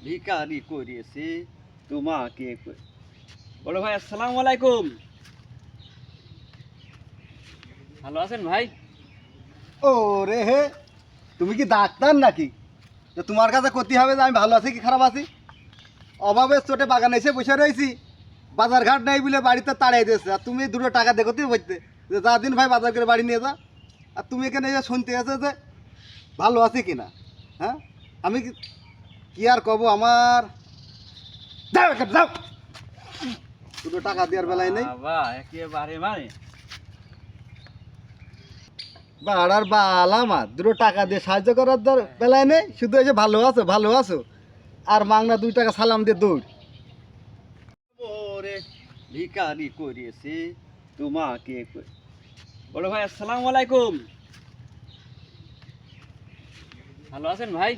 ভিখারি করেছে তোমাকে। বড় ভাই আসসালামু আলাইকুম। ভালো আছেন ভাই? ও রে হে, তুমি কি ডাক্তার নাকি যে তোমার কাছে করতে হবে যে আমি ভালো আছি কি খারাপ আছি? অভাবের চোটে বাগানে এসে বসে রয়েছি, বাজার ঘাট নেই বলে বাড়িতে তাড়াই দিয়েছে, আর তুমি দুটো টাকা দেখো তুই বলতে যে যা দিন ভাই বাজার করে বাড়ি নিয়ে যা। আর তুমি এখানে এসে শুনতে আছে যে ভালো আছি কি না। হ্যাঁ, আমি কি আর কব, আমার যাও এখানে যাও, দুটো টাকা দেওয়ার বেলায় নেই। বাবা একেবারে মানে বাড়ার বা আলামাত দুটো টাকা দিয়ে সাহায্য করার বেলায় নেই, শুধু এসে ভালো আছো ভালো আছো আর মাংনা 2 টাকা সালাম দিয়ে দৌড়। ওরে ভিখারি করেছে তোমাকে। বড় ভাই আসসালামু আলাইকুম। ভালো আছেন ভাই?